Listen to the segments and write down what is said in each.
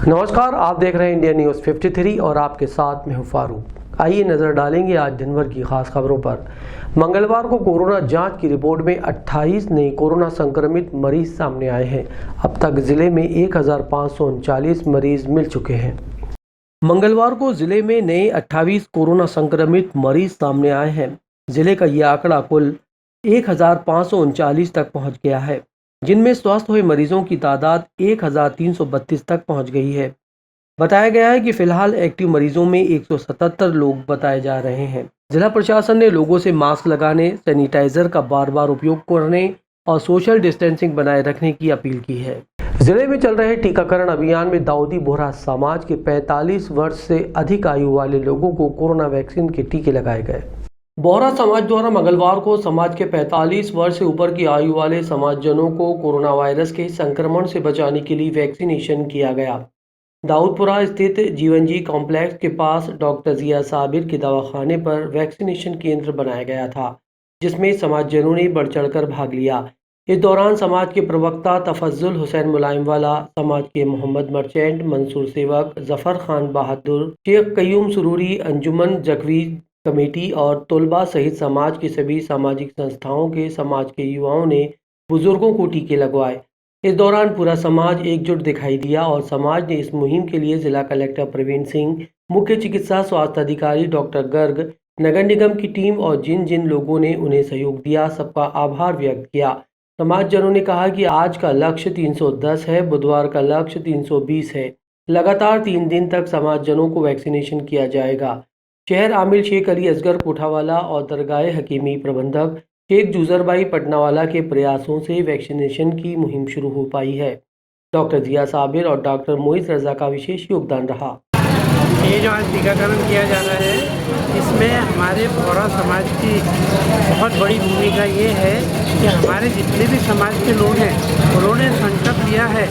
नमस्कार, आप देख रहे हैं इंडिया न्यूज़ 53 और आपके साथ मैं हूं फारूक। आइए नज़र डालेंगे आज दिन भर की खास खबरों पर। मंगलवार को कोरोना जांच की रिपोर्ट में 28 नए कोरोना संक्रमित मरीज सामने आए हैं। अब तक जिले में 1539 मरीज मिल चुके हैं। मंगलवार को जिले में नए 28 कोरोना संक्रमित मरीज सामने आए हैं। जिले का यह आंकड़ा कुल 1539 तक पहुँच गया है, जिनमें स्वस्थ हुए मरीजों की तादाद 1332 तक पहुंच गई है। बताया गया है कि फिलहाल एक्टिव मरीजों में 177 लोग बताए जा रहे हैं। जिला प्रशासन ने लोगों से मास्क लगाने, सैनिटाइजर का बार बार उपयोग करने और सोशल डिस्टेंसिंग बनाए रखने की अपील की है। जिले में चल रहे टीकाकरण अभियान में दाऊदी बोहरा समाज के 45 वर्ष से अधिक आयु वाले लोगों को कोरोना वैक्सीन के टीके लगाए गए। बोहरा समाज द्वारा मंगलवार को समाज के 45 वर्ष से ऊपर की आयु वाले समाजजनों को कोरोना वायरस के संक्रमण से बचाने के लिए वैक्सीनेशन किया गया। दाऊदपुरा स्थित जीवनजी कॉम्प्लेक्स के पास डॉक्टर जिया साबिर के दवाखाने पर वैक्सीनेशन केंद्र बनाया गया था, जिसमें समाजजनों ने बढ़ चढ़कर भाग लिया। इस दौरान समाज के प्रवक्ता तफज्जुल हुसैन मुलायमवाला, समाज के मोहम्मद मर्चेंट, मंसूर सेवक, जफर खान बहादुर, शेख कयूम सुरूरी, अंजुमन जकवी कमेटी और तलबा सहित समाज की सभी सामाजिक संस्थाओं के समाज के युवाओं ने बुजुर्गों को टीके लगवाए। इस दौरान पूरा समाज एकजुट दिखाई दिया और समाज ने इस मुहिम के लिए जिला कलेक्टर प्रवीण सिंह, मुख्य चिकित्सा स्वास्थ्य अधिकारी डॉक्टर गर्ग, नगर निगम की टीम और जिन जिन लोगों ने उन्हें सहयोग दिया, सबका आभार व्यक्त किया। समाजजनों ने कहा कि आज का लक्ष्य 310 है, बुधवार का लक्ष्य 320 है। लगातार 3 दिन तक समाजजनों को वैक्सीनेशन किया जाएगा। शहर आमिल शेख अली असगर कोठावाला और दरगाह हकीमी प्रबंधक शेख जूजरबाई पटनावाला के प्रयासों से वैक्सीनेशन की मुहिम शुरू हो पाई है। डॉक्टर जिया साबिर और डॉक्टर मोइज रजा का विशेष योगदान रहा। ये जो आज टीकाकरण किया जा रहा है, इसमें हमारे बोहरा समाज की बहुत बड़ी भूमिका ये है कि हमारे जितने भी समाज के लोग हैं, उन्होंने संकल्प लिया है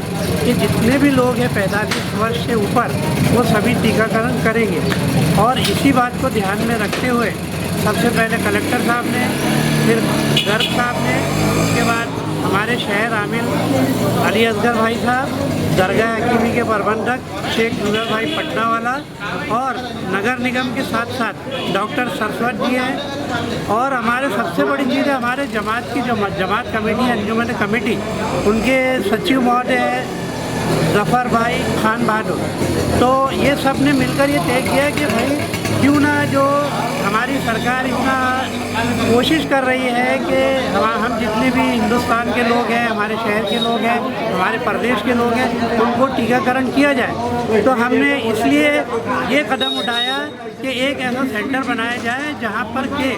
कि जितने भी लोग हैं 45 वर्ष से ऊपर, वो सभी टीकाकरण करेंगे। और इसी बात को ध्यान में रखते हुए सबसे पहले कलेक्टर साहब ने, फिर गर्ग साहब ने, उसके बाद हमारे शहर आमिल अली असगर भाई साहब, दरगाह हकीमी के प्रबंधक शेख जूजर भाई पटनावाला और नगर निगम के साथ साथ डॉक्टर सरस्वत जी हैं। और हमारे सबसे बड़ी चीज़ है हमारे जमात की जो जमात कमेटी है, अंजुमन कमेटी, उनके सचिव महोदय है जफर भाई खान बहादुर। तो ये सब ने मिलकर ये तय किया कि भाई क्यों ना जो हमारी सरकार इतना कोशिश कर रही है कि हम जितने भी हिंदुस्तान के लोग हैं, हमारे शहर के लोग हैं, हमारे प्रदेश के लोग हैं, उनको टीकाकरण किया जाए। तो हमने इसलिए ये कदम उठाया कि एक ऐसा सेंटर बनाया जाए जहाँ पर के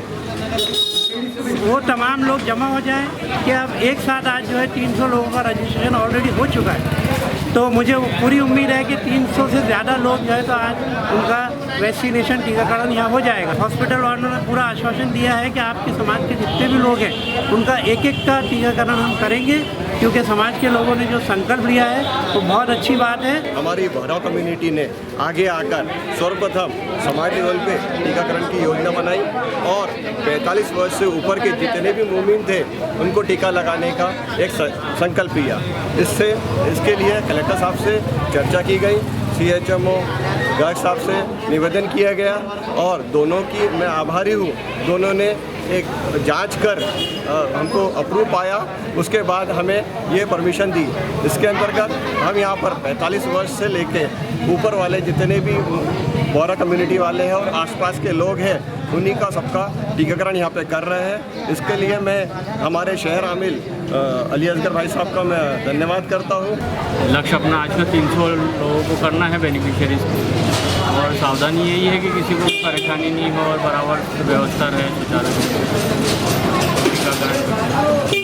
वो तमाम लोग जमा हो जाएं कि अब एक साथ आज जो है 300 लोगों का रजिस्ट्रेशन ऑलरेडी हो चुका है। तो मुझे पूरी उम्मीद है कि 300 से ज़्यादा लोग जो है तो आज उनका वैक्सीनेशन टीकाकरण यहाँ हो जाएगा। हॉस्पिटल वालों ने पूरा आश्वासन दिया है कि आपके समाज के जितने भी लोग हैं उनका एक एक का टीकाकरण हम करेंगे, क्योंकि समाज के लोगों ने जो संकल्प लिया है वो बहुत अच्छी बात है। हमारी बोहरा कम्युनिटी ने आगे आकर सर्वप्रथम समाज लेवल पे टीकाकरण की योजना बनाई और 45 वर्ष से ऊपर के जितने भी मुमिन थे उनको टीका लगाने का एक संकल्प लिया। इसके लिए कलेक्टर साहब से चर्चा की गई, CHMO गर्ग साहब से निवेदन किया गया और दोनों की मैं आभारी हूँ। दोनों ने एक जांच कर हमको अप्रूव पाया, उसके बाद हमें ये परमिशन दी। इसके अंतर्गत हम यहाँ पर 45 वर्ष से लेके ऊपर वाले जितने भी बोहरा कम्युनिटी वाले हैं और आसपास के लोग हैं, उन्हीं का सबका टीकाकरण यहाँ पे कर रहे हैं। इसके लिए मैं हमारे शहर आमिल अली असगर भाई साहब का मैं धन्यवाद करता हूँ। लक्ष्य अपना आज का 300 लोगों को करना है बेनिफिशियरीज को, और सावधानी यही है कि किसी को परेशानी नहीं हो और बराबर व्यवस्था रहे सुचारू टीकाकरण।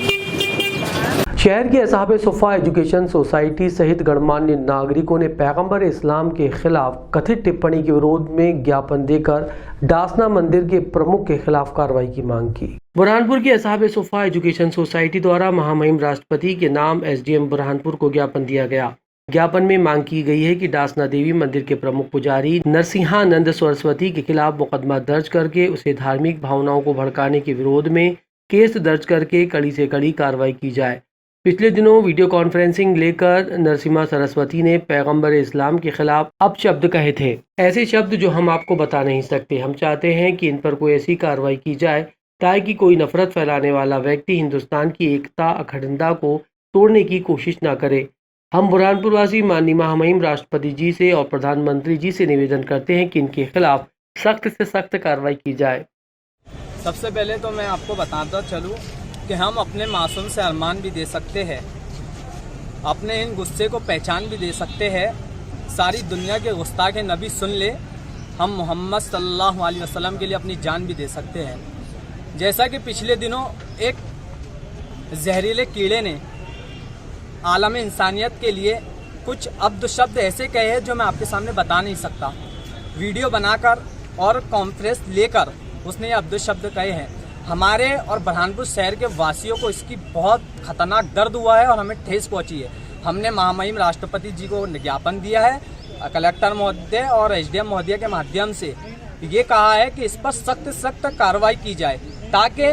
शहर के असहाब सुफ़ा एजुकेशन सोसाइटी सहित गणमान्य नागरिकों ने पैगंबर इस्लाम के खिलाफ कथित टिप्पणी के विरोध में ज्ञापन देकर डासना मंदिर के प्रमुख के खिलाफ कार्रवाई की मांग की। बुरहानपुर की असहाब सुफ़ा एजुकेशन सोसाइटी द्वारा महामहिम राष्ट्रपति के नाम SDM बुरहानपुर को ज्ञापन दिया गया। ज्ञापन में मांग की गई है कि डासना देवी मंदिर के प्रमुख पुजारी नरसिंहानंद सरस्वती के खिलाफ मुकदमा दर्ज करके उसे धार्मिक भावनाओं को भड़काने के विरोध में केस दर्ज करके कड़ी से कड़ी कार्रवाई की जाए। पिछले दिनों वीडियो कॉन्फ्रेंसिंग लेकर नरसिम्हा सरस्वती ने पैगंबर इस्लाम के खिलाफ अपशब्द कहे थे। ऐसे शब्द जो हम आपको बता नहीं सकते। हम चाहते हैं कि इन पर कोई ऐसी कार्रवाई की जाए ताकि कोई नफरत फैलाने वाला व्यक्ति हिंदुस्तान की एकता अखंडता को तोड़ने की कोशिश न करे। हम बुरहानपुर वासी माननीय महामहिम राष्ट्रपति जी से और प्रधानमंत्री जी से निवेदन करते हैं कि इनके खिलाफ सख्त से सख्त कार्रवाई की जाए। सबसे पहले तो मैं आपको बताता चलूं कि हम अपने मासूम से अरमान भी दे सकते हैं, अपने इन गुस्से को पहचान भी दे सकते हैं। सारी दुनिया के गुस्ताख नबी सुन ले, हम मोहम्मद सल्लल्लाहु अलैहि वसल्लम के लिए अपनी जान भी दे सकते हैं। जैसा कि पिछले दिनों एक जहरीले कीड़े ने आलम इंसानियत के लिए कुछ अब्द शब्द ऐसे कहे हैं जो मैं आपके सामने बता नहीं सकता। वीडियो बनाकर और कॉन्फ्रेंस लेकर उसने ये अब्द शब्द कहे हैं। हमारे और बुरहानपुर शहर के वासियों को इसकी बहुत खतरनाक दर्द हुआ है और हमें ठेस पहुंची है। हमने महामहिम राष्ट्रपति जी को ज्ञापन दिया है, कलेक्टर महोदय और एसडीएम महोदय के माध्यम से ये कहा है कि इस पर सख्त कार्रवाई की जाए, ताकि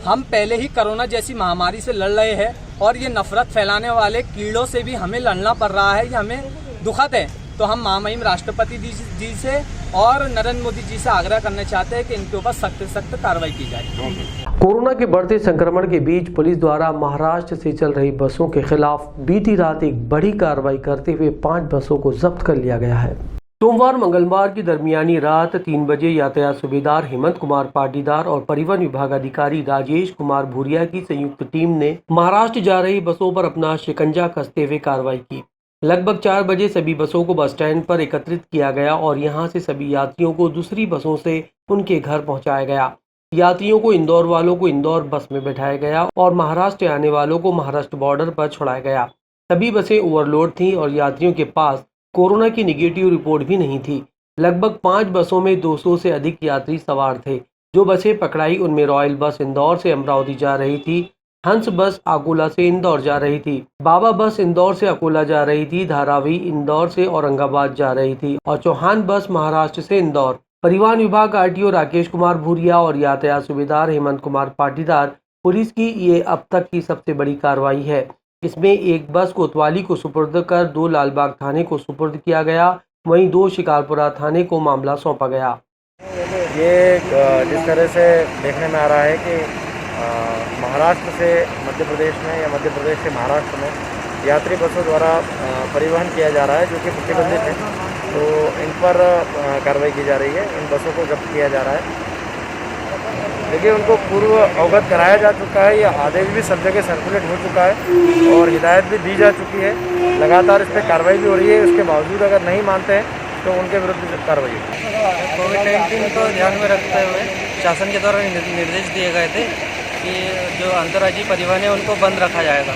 हम पहले ही कोरोना जैसी महामारी से लड़ रहे हैं और ये नफरत फैलाने वाले कीड़ों से भी हमें लड़ना पड़ रहा है। ये हमें दुखद है। तो हम महामहिम राष्ट्रपति जी से और नरेंद्र मोदी जी से आग्रह करना चाहते हैं कि इनके ऊपर सख्त कार्रवाई की जाए। कोरोना के बढ़ते संक्रमण के बीच पुलिस द्वारा महाराष्ट्र से चल रही बसों के खिलाफ बीती रात एक बड़ी कार्रवाई करते हुए 5 बसों को जब्त कर लिया गया है। सोमवार मंगलवार की दरमियानी रात 3 बजे यातायात सूबेदार हेमंत कुमार पाटीदार और परिवहन विभाग अधिकारी राजेश कुमार भूरिया की संयुक्त टीम ने महाराष्ट्र जा रही बसों पर अपना शिकंजा कसते हुए कार्रवाई की। लगभग 4 बजे सभी बसों को बस स्टैंड पर एकत्रित किया गया और यहां से सभी यात्रियों को दूसरी बसों से उनके घर पहुंचाया गया। यात्रियों को इंदौर वालों को इंदौर बस में बैठाया गया और महाराष्ट्र आने वालों को महाराष्ट्र बॉर्डर पर छोड़ाया गया। सभी बसें ओवरलोड थीं और यात्रियों के पास कोरोना की निगेटिव रिपोर्ट भी नहीं थी। लगभग 5 बसों में 200 से अधिक यात्री सवार थे। जो बसें पकड़ाई उनमें रॉयल बस इंदौर से अमरावती जा रही थी, हंस बस अकोला से इंदौर जा रही थी, बाबा बस इंदौर से अकोला जा रही थी, धारावी इंदौर से औरंगाबाद जा रही थी और चौहान बस महाराष्ट्र से इंदौर। परिवहन विभाग आरटीओ राकेश कुमार भूरिया और यातायात सूबेदार हेमंत कुमार पाटीदार पुलिस की ये अब तक की सबसे बड़ी कार्रवाई है। इसमें एक बस कोतवाली को सुपुर्द कर 2 लालबाग थाने को सुपुर्द किया गया, वहीं 2 शिकारपुरा थाने को मामला सौंपा गया। ये जिस तरह से देखने में आ रहा है कि महाराष्ट्र से मध्य प्रदेश में या मध्य प्रदेश से महाराष्ट्र में यात्री बसों द्वारा परिवहन किया जा रहा है जो कि प्रतिबंधित है, तो इन पर कार्रवाई की जा रही है। इन बसों को जब्त किया जा रहा है। देखिए, उनको पूर्व अवगत कराया जा चुका है, यह आदेश भी सब जगह सर्कुलेट हो चुका है और हिदायत भी दी जा चुकी है। लगातार इस पर कार्रवाई भी हो रही है। उसके बावजूद अगर नहीं मानते हैं तो उनके विरुद्ध कार्रवाई होगी। कोविड-19 को ध्यान में रखते हुए शासन के द्वारा निर्देश दिए गए थे कि जो अंतर्राज्यीय परिवहन है उनको बंद रखा जाएगा,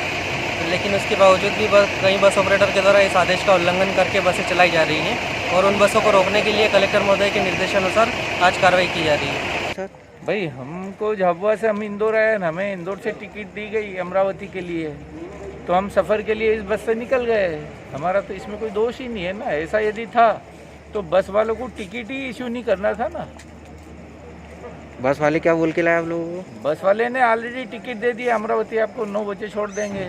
लेकिन उसके बावजूद भी कई बस ऑपरेटर के द्वारा इस आदेश का उल्लंघन करके बसें चलाई जा रही हैं और उन बसों को रोकने के लिए कलेक्टर महोदय के निर्देशानुसार आज कार्रवाई की जा रही है। सर भाई, हमको झाबुआ से हम इंदौर आए, हमें इंदौर से टिकट दी गई अमरावती के लिए, तो हम सफ़र के लिए इस बस से निकल गए। हमारा तो इसमें कोई दोष ही नहीं है ना। ऐसा यदि था तो बस वालों को टिकट ही इशू नहीं करना था ना। बस वाले क्या बोल के लाए आप लोगों को? बस वाले ने ऑलरेडी टिकट दे दिया, अमरावती आपको 9 बजे छोड़ देंगे।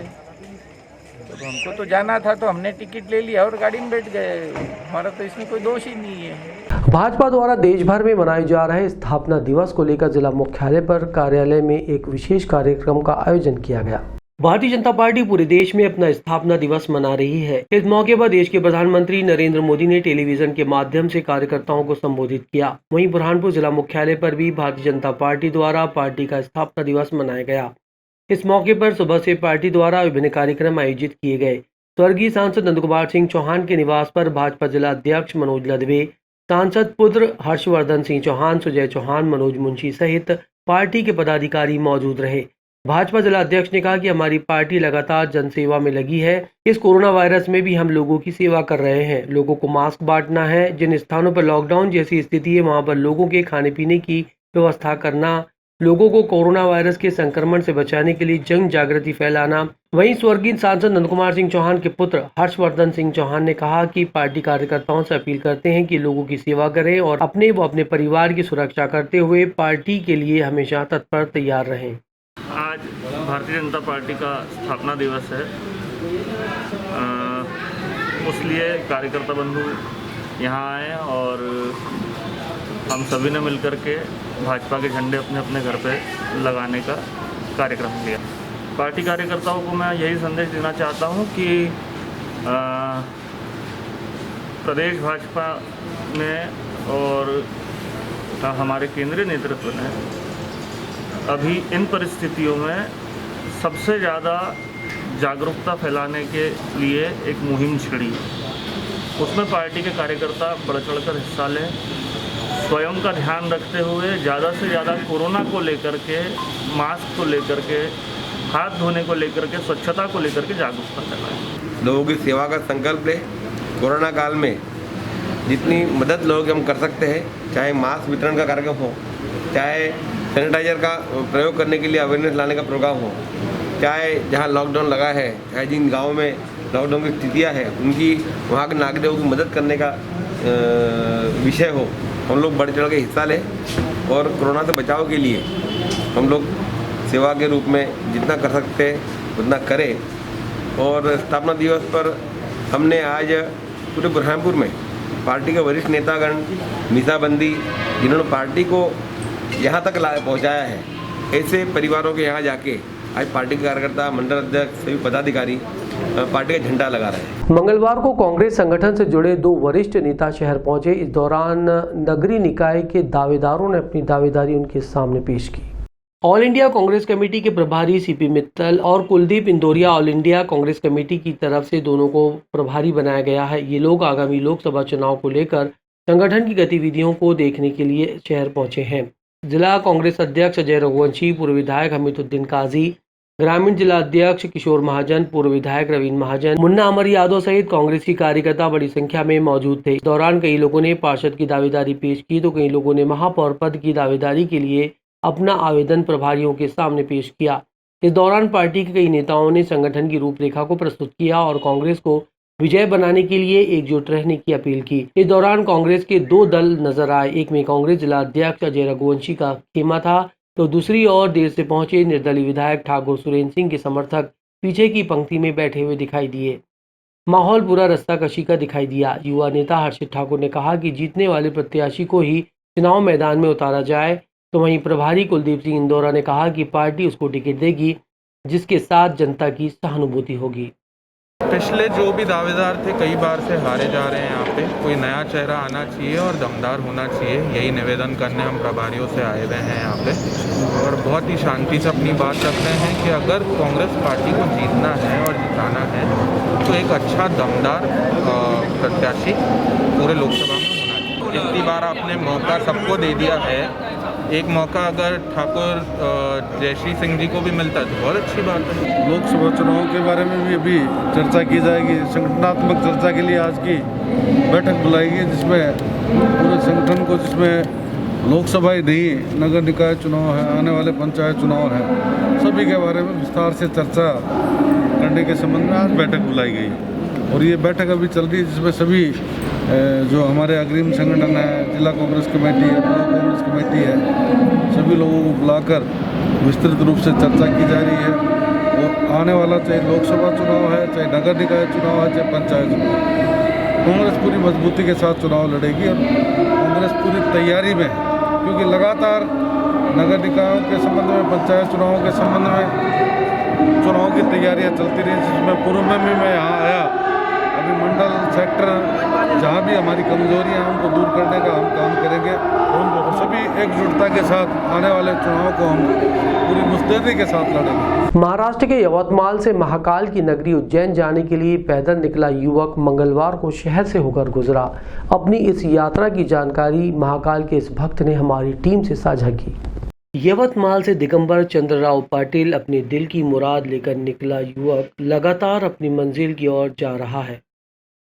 तो हमको तो जाना था तो हमने टिकट ले लिया और गाड़ी में बैठ गए। हमारा तो इसमें कोई दोष ही नहीं है। भाजपा द्वारा देश भर में मनाए जा रहे स्थापना दिवस को लेकर जिला मुख्यालय पर कार्यालय में एक विशेष कार्यक्रम का आयोजन किया गया। भारतीय जनता पार्टी पूरे देश में अपना स्थापना दिवस मना रही है। इस मौके पर देश के प्रधानमंत्री नरेंद्र मोदी ने टेलीविजन के माध्यम से कार्यकर्ताओं को संबोधित किया। वहीं बुरहानपुर जिला मुख्यालय पर भी भारतीय जनता पार्टी द्वारा पार्टी का स्थापना दिवस मनाया गया। इस मौके पर सुबह से पार्टी द्वारा विभिन्न कार्यक्रम आयोजित किए गए। स्वर्गीय सांसद नंद कुमार सिंह चौहान के निवास पर भाजपा जिला अध्यक्ष मनोज लदवे, सांसद पुत्र हर्षवर्धन सिंह चौहान, सुजय चौहान, मनोज मुंशी सहित पार्टी के पदाधिकारी मौजूद रहे। भाजपा जिला अध्यक्ष ने कहा कि हमारी पार्टी लगातार जनसेवा में लगी है। इस कोरोना वायरस में भी हम लोगों की सेवा कर रहे हैं। लोगों को मास्क बांटना है, जिन स्थानों पर लॉकडाउन जैसी स्थिति है वहां पर लोगों के खाने पीने की व्यवस्था करना, लोगों को कोरोना वायरस के संक्रमण से बचाने के लिए जन जागृति फैलाना। वहीं स्वर्गीय सांसद नंद कुमार सिंह चौहान के पुत्र हर्षवर्धन सिंह चौहान ने कहा कि पार्टी कार्यकर्ताओं से अपील करते हैं कि लोगों की सेवा करें और अपने व अपने परिवार की सुरक्षा करते हुए पार्टी के लिए हमेशा तत्पर तैयार रहें। आज भारतीय जनता पार्टी का स्थापना दिवस है। उसलिए कार्यकर्ता बंधु यहाँ आए और हम सभी ने मिलकर के भाजपा के झंडे अपने अपने घर पे लगाने का कार्यक्रम लिया। पार्टी कार्यकर्ताओं को मैं यही संदेश देना चाहता हूँ कि प्रदेश भाजपा ने और हमारे केंद्रीय नेतृत्व ने अभी इन परिस्थितियों में सबसे ज़्यादा जागरूकता फैलाने के लिए एक मुहिम छेड़ी। उसमें पार्टी के कार्यकर्ता बढ़ चढ़कर हिस्सा लें, स्वयं का ध्यान रखते हुए ज़्यादा से ज़्यादा कोरोना को लेकर के, मास्क को लेकर के, हाथ धोने को लेकर के, स्वच्छता को लेकर के जागरूकता फैलाएं। लोगों की सेवा का संकल्प लें। कोरोना काल में जितनी मदद लोगों की हम कर सकते हैं, चाहे मास्क वितरण का कार्यक्रम हो, चाहे सैनिटाइजर का प्रयोग करने के लिए अवेयरनेस लाने का प्रोग्राम हो, चाहे जहां लॉकडाउन लगा है, चाहे जिन गाँवों में लॉकडाउन की स्थितियाँ हैं उनकी वहाँ के नागरिकों की मदद करने का विषय हो, हम लोग बढ़ चढ़ के हिस्सा लें और कोरोना से बचाव के लिए हम लोग सेवा के रूप में जितना कर सकते हैं उतना करें। और स्थापना दिवस पर हमने आज पूरे बुरहानपुर में पार्टी के वरिष्ठ नेतागण, मीसाबंदी, जिन्होंने पार्टी को यहाँ तक पहुँचाया है, ऐसे परिवारों के यहाँ जाके आज पार्टी के कार्यकर्ता, मंडल अध्यक्ष, सभी पदाधिकारी पार्टी का झंडा लगा रहे हैं। मंगलवार को कांग्रेस संगठन से जुड़े 2 वरिष्ठ नेता शहर पहुंचे। इस दौरान नगरीय निकाय के दावेदारों ने अपनी दावेदारी उनके सामने पेश की। ऑल इंडिया कांग्रेस कमेटी के प्रभारी सीपी मित्तल और Kuldeep Indoria all India Congress committee की तरफ से दोनों को प्रभारी बनाया गया है। ये लोग आगामी लोकसभा चुनाव को लेकर संगठन की गतिविधियों को देखने के लिए शहर पहुंचे हैं। जिला कांग्रेस अध्यक्ष अजय रघुवंशी, पूर्व विधायक हमीदुद्दीन काजी, ग्रामीण जिला अध्यक्ष किशोर महाजन, पूर्व विधायक रवीन महाजन, मुन्ना अमर यादव सहित कांग्रेस की कार्यकर्ता बड़ी संख्या में मौजूद थे। इस दौरान कई लोगों ने पार्षद की दावेदारी पेश की तो कई लोगों ने महापौर पद की दावेदारी के लिए अपना आवेदन प्रभारियों के सामने पेश किया। इस दौरान पार्टी के कई नेताओं ने संगठन की रूपरेखा को प्रस्तुत किया और कांग्रेस को विजय बनाने के लिए एकजुट रहने की अपील की। इस दौरान कांग्रेस के 2 दल नजर आए। एक में कांग्रेस जिला अध्यक्ष अजय रघुवंशी का खेमा था तो दूसरी ओर देर से पहुंचे निर्दलीय विधायक ठाकुर सुरेंद्र सिंह के समर्थक पीछे की पंक्ति में बैठे हुए दिखाई दिए। माहौल पूरा रस्साकशी का दिखाई दिया। युवा नेता हर्षित ठाकुर ने कहा कि जीतने वाले प्रत्याशी को ही चुनाव मैदान में उतारा जाए, तो वहीं प्रभारी कुलदीप सिंह इंदौरा ने कहा कि पार्टी उसको टिकट देगी जिसके साथ जनता की सहानुभूति होगी। पिछले जो भी दावेदार थे कई बार से हारे जा रहे हैं। यहाँ पे कोई नया चेहरा आना चाहिए और दमदार होना चाहिए, यही निवेदन करने हम प्रभारियों से आए हुए हैं यहाँ पे। और बहुत ही शांति से अपनी बात रख रहे हैं कि अगर कांग्रेस पार्टी को जीतना है और जिताना है तो एक अच्छा दमदार प्रत्याशी पूरे लोकसभा में होना चाहिए। इतनी बार आपने मौका सबको दे दिया है, एक मौका अगर ठाकुर जयश्री सिंह जी को भी मिलता है तो बहुत अच्छी बात है। लोकसभा चुनाव के बारे में भी अभी चर्चा की जाएगी। संगठनात्मक चर्चा के लिए आज की बैठक बुलाएगी जिसमें पूरे संगठन को, जिसमें लोकसभा ही नहीं, नगर निकाय चुनाव है, आने वाले पंचायत चुनाव है, सभी के बारे में विस्तार से चर्चा करने के संबंध में आज बैठक बुलाई गई। और ये बैठक अभी चल रही है जिसमें सभी जो हमारे अग्रिम संगठन है, जिला कांग्रेस कमेटी है, ब्लॉक कांग्रेस कमेटी है, सभी लोगों को बुलाकर विस्तृत रूप से चर्चा की जा रही है। और आने वाला चाहे लोकसभा चुनाव है, चाहे नगर निकाय चुनाव है, चाहे पंचायत चुनाव, कांग्रेस पूरी मजबूती के साथ चुनाव लड़ेगी और कांग्रेस पूरी तैयारी में है। क्योंकि लगातार नगर निकायों के संबंध में, पंचायत चुनावों के संबंध में चुनाव की तैयारियाँ चलती रही, जिसमें पूर्व में भी मैं यहाँ आया। अभी मंडल सेक्टर जहाँ भी हमारी कमजोरियाँ हैं उनको दूर करने का हम काम करेंगे और सभी एकजुटता के साथ आने वाले चुनाव को हम पूरी मुस्तैदी के साथ लड़ेंगे। महाराष्ट्र के यवतमाल से महाकाल की नगरी उज्जैन जाने के लिए पैदल निकला युवक मंगलवार को शहर से होकर गुजरा। अपनी इस यात्रा की जानकारी महाकाल के इस भक्त ने हमारी टीम से साझा की। यवतमाल से दिगंबर चंद्रराव पाटिल अपने दिल की मुराद लेकर निकला युवक लगातार अपनी मंजिल की ओर जा रहा है।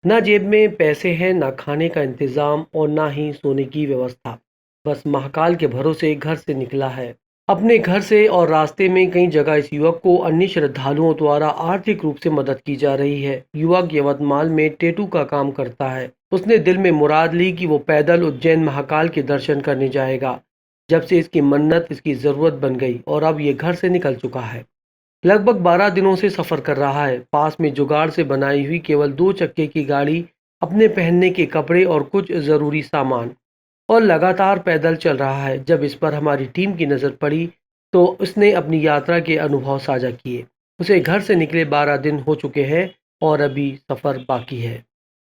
न जेब में पैसे हैं, न खाने का इंतजाम और न ही सोने की व्यवस्था। बस महाकाल के भरोसे घर से निकला है। अपने घर से और रास्ते में कई जगह इस युवक को अन्य श्रद्धालुओं द्वारा आर्थिक रूप से मदद की जा रही है। युवक यवतमाल में टैटू का काम करता है। उसने दिल में मुराद ली कि वो पैदल उज्जैन महाकाल के दर्शन करने जाएगा। जब से इसकी मन्नत इसकी ज़रूरत बन गई और अब ये घर से निकल चुका है। लगभग 12 दिनों से सफर कर रहा है। पास में जुगाड़ से बनाई हुई केवल 2 चक्के की गाड़ी, अपने पहनने के कपड़े और कुछ जरूरी सामान, और लगातार पैदल चल रहा है। जब इस पर हमारी टीम की नजर पड़ी तो उसने अपनी यात्रा के अनुभव साझा किए। उसे घर से निकले 12 दिन हो चुके हैं और अभी सफर बाकी है।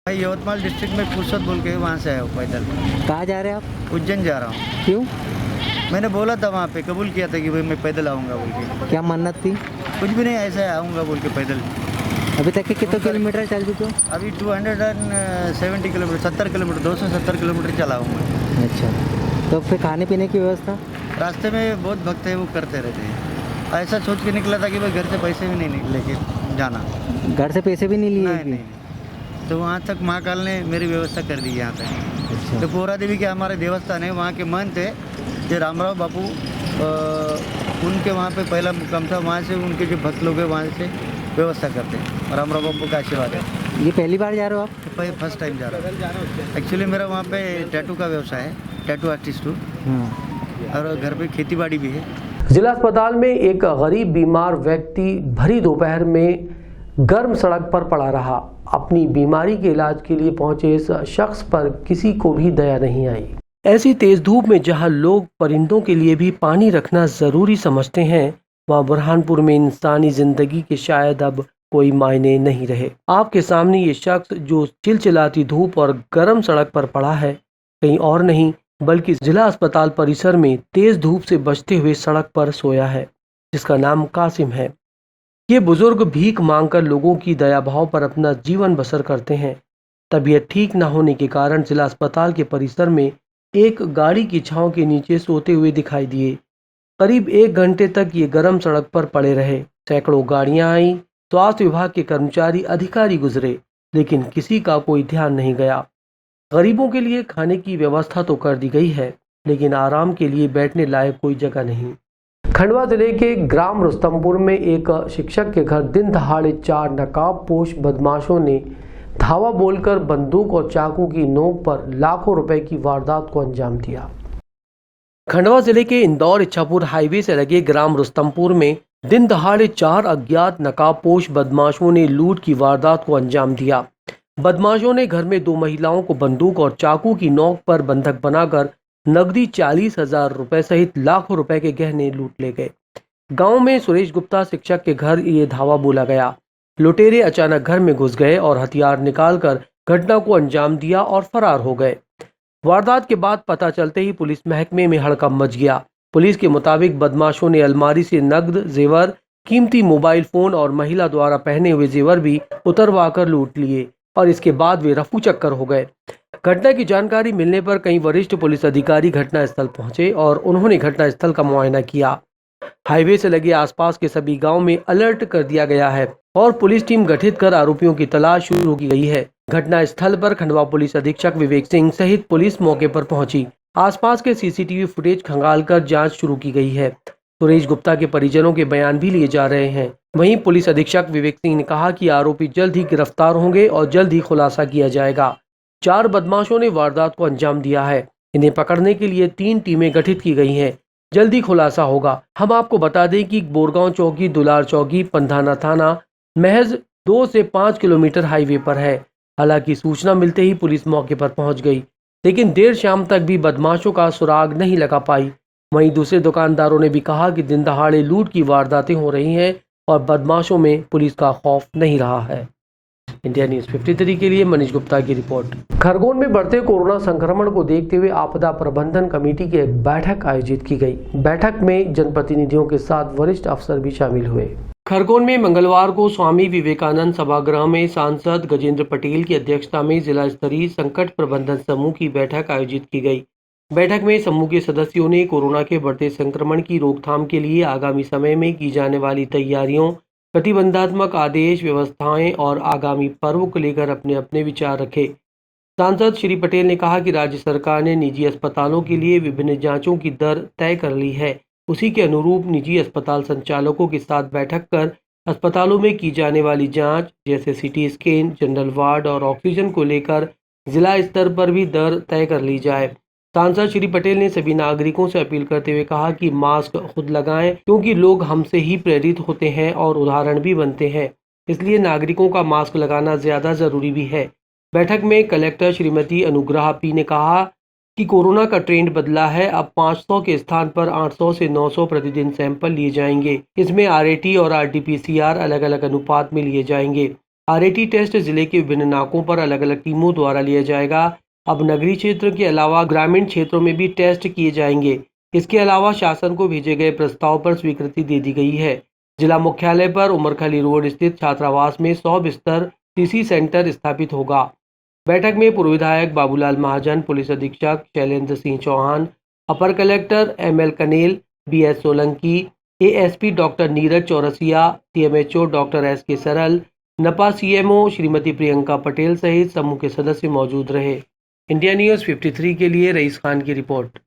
भाई यवतमाल डिस्ट्रिक्ट में फुर्सत बोल के वहाँ से आया हूँ पैदल। कहाँ जा रहे हैं आप? उज्जैन जा रहा हूँ। क्यों? मैंने बोला था वहाँ पे, कबूल किया था कि भाई मैं पैदल आऊँगा बोल के। क्या मन्नत थी? कुछ भी नहीं, ऐसा आऊँगा बोल के पैदल। अभी तक के कितने किलोमीटर चल चुके हो? अभी 270 किलोमीटर, 70 किलोमीटर, 270 किलोमीटर चला हूँ मैं। अच्छा, तो फिर खाने पीने की व्यवस्था? रास्ते में बहुत भक्त है, वो करते रहते हैं। ऐसा सोच के निकला था कि भाई घर से पैसे भी नहीं लेके जाना। घर से पैसे भी नहीं लिए? नहीं। तो वहाँ तक महाकाल ने मेरी व्यवस्था कर दी यहाँ तक। अच्छा। तो पोरा देवी के हमारे देवस्थान है, वहाँ के महंत है जो रामराव बापू, उनके वहाँ पे पहला मुकाम था। वहाँ से उनके जो भक्त लोग हैं वहाँ से व्यवस्था करते हैं। रामराव बापू का आशीर्वाद है। ये पहली बार जा रहे हो आप? फर्स्ट टाइम जा रहा हूँ। एक्चुअली मेरा वहाँ पे टैटू का व्यवसाय है, टैटू आर्टिस्ट हूँ, और घर पे खेती बाड़ी भी है। जिला अस्पताल में एक गरीब बीमार व्यक्ति भरी दोपहर में गर्म सड़क पर पड़ा रहा। अपनी बीमारी के इलाज के लिए पहुंचे इस शख्स पर किसी को भी दया नहीं आई। ऐसी तेज धूप में जहां लोग परिंदों के लिए भी पानी रखना जरूरी समझते हैं, वहां बुरहानपुर में इंसानी जिंदगी के शायद अब कोई मायने नहीं रहे। आपके सामने ये शख्स जो चिलचिलाती धूप और गर्म सड़क पर पड़ा है, कहीं और नहीं बल्कि जिला अस्पताल परिसर में तेज धूप से बचते हुए सड़क पर सोया है, जिसका नाम कासिम है। ये बुजुर्ग भीख मांगकर लोगों की दया भाव पर अपना जीवन बसर करते हैं। तबीयत ठीक न होने के कारण जिला अस्पताल के परिसर में एक गाड़ी की छांव के नीचे सोते हुए दिखाई दिए। करीब 1 घंटे तक ये गर्म सड़क पर पड़े रहे। सैकड़ों गाड़ियां आईं, स्वास्थ्य विभाग के कर्मचारी अधिकारी गुजरे, लेकिन किसी का कोई ध्यान नहीं गया। गरीबों के लिए खाने की व्यवस्था तो कर दी गई है, लेकिन आराम के लिए बैठने लायक कोई जगह नहीं। खंडवा जिले के ग्राम रुस्तमपुर में एक शिक्षक के घर दिन दहाड़े 4 नकाबपोश बदमाशों ने धावा बोलकर बंदूक और चाकू की नोक पर लाखों रुपए की वारदात को अंजाम दिया। खंडवा जिले के इंदौर इच्छापुर हाईवे से लगे ग्राम रुस्तमपुर में दिन दहाड़े 4 अज्ञात नकाबपोश बदमाशों ने लूट की वारदात को अंजाम दिया। बदमाशों ने घर में 2 महिलाओं को बंदूक और चाकू की नोक पर बंधक बनाकर नकदी 40,000 रुपए सहित लाखों रुपए के गहने लूट ले गए। गांव में सुरेश गुप्ता शिक्षक के घर ये धावा बोला गया। लुटेरे अचानक घर में घुस गए और हथियार निकालकर घटना को अंजाम दिया और फरार हो गए। वारदात के बाद पता चलते ही पुलिस महकमे में हड़कंप मच गया। पुलिस के मुताबिक बदमाशों ने अलमारी से नकद, जेवर, कीमती मोबाइल फोन और महिला द्वारा पहने हुए जेवर भी उतरवा कर लूट लिए और इसके बाद वे रफू चक्कर हो गए। घटना की जानकारी मिलने पर कई वरिष्ठ पुलिस अधिकारी घटनास्थल पहुंचे और उन्होंने घटनास्थल का मुआयना किया। हाईवे से लगे आसपास के सभी गांव में अलर्ट कर दिया गया है और पुलिस टीम गठित कर आरोपियों की तलाश शुरू की गई है। घटनास्थल पर खंडवा पुलिस अधीक्षक विवेक सिंह सहित पुलिस मौके पर पहुंची। आसपास के सीसीटीवी फुटेज खंगालकर जांच शुरू की गई है। सुरेश गुप्ता के परिजनों के बयान भी लिए जा रहे हैं। वहीं पुलिस अधीक्षक विवेक सिंह ने कहा कि आरोपी जल्द ही गिरफ्तार होंगे और जल्द ही खुलासा किया जाएगा। 4 बदमाशों ने वारदात को अंजाम दिया है। इन्हें पकड़ने के लिए 3 टीमें गठित की गई हैं। जल्दी खुलासा होगा। हम आपको बता दें कि बोरगांव चौकी, दुलार चौकी, पंधाना थाना महज 2 से 5 किलोमीटर हाईवे पर है। हालांकि सूचना मिलते ही पुलिस मौके पर पहुंच गई, लेकिन देर शाम तक भी बदमाशों का सुराग नहीं लगा पाई। वहीं दूसरे दुकानदारों ने भी कहा कि दिन दहाड़े लूट की वारदातें हो रही हैं और बदमाशों में पुलिस का खौफ नहीं रहा है। इंडिया न्यूज 53 के लिए मनीष गुप्ता की रिपोर्ट। खरगोन में बढ़ते कोरोना संक्रमण को देखते हुए आपदा प्रबंधन कमेटी की एक बैठक आयोजित की गई। बैठक में जनप्रतिनिधियों के साथ वरिष्ठ अफसर भी शामिल हुए। खरगोन में मंगलवार को स्वामी विवेकानंद सभागृह में सांसद गजेंद्र पटेल की अध्यक्षता में जिला स्तरीय संकट प्रबंधन समूह की बैठक आयोजित की गई। बैठक में समूह के सदस्यों ने कोरोना के बढ़ते संक्रमण की रोकथाम के लिए आगामी समय में की जाने वाली तैयारियों, प्रतिबंधात्मक आदेश, व्यवस्थाएं और आगामी पर्व को लेकर अपने अपने विचार रखे। सांसद श्री पटेल ने कहा कि राज्य सरकार ने निजी अस्पतालों के लिए विभिन्न जांचों की दर तय कर ली है। उसी के अनुरूप निजी अस्पताल संचालकों के साथ बैठक कर अस्पतालों में की जाने वाली जांच जैसे सीटी स्कैन, जनरल वार्ड और ऑक्सीजन को लेकर जिला स्तर पर भी दर तय कर ली जाए। सांसद श्री पटेल ने सभी नागरिकों से अपील करते हुए कहा कि मास्क खुद लगाएं, क्योंकि लोग हमसे ही प्रेरित होते हैं और उदाहरण भी बनते हैं। इसलिए नागरिकों का मास्क लगाना ज्यादा जरूरी भी है। बैठक में कलेक्टर श्रीमती अनुग्रहा पी ने कहा कि कोरोना का ट्रेंड बदला है। अब 500 के स्थान पर 800 से 900 प्रतिदिन सैंपल लिए जाएंगे। इसमें RAT और RT-PCR अलग अलग अनुपात में लिए जाएंगे। RAT टेस्ट जिले के विभिन्न नाकों पर अलग अलग टीमों द्वारा लिया जाएगा। अब नगरीय क्षेत्र के अलावा ग्रामीण क्षेत्रों में भी टेस्ट किए जाएंगे। इसके अलावा शासन को भेजे गए प्रस्ताव पर स्वीकृति दे दी गई है। जिला मुख्यालय पर उमरखली रोड स्थित छात्रावास में 100 बिस्तर CC सेंटर स्थापित होगा। बैठक में पूर्व विधायक बाबूलाल महाजन, पुलिस अधीक्षक शैलेंद्र सिंह चौहान, अपर कलेक्टर ML कनेल, BS Solanki, ASP doctor Neeraj Chaurasia, CMHO doctor SK सरल, नपा CMO श्रीमती प्रियंका पटेल सहित समूह के सदस्य मौजूद रहे। इंडिया न्यूज़ 53 के लिए रईस खान की रिपोर्ट।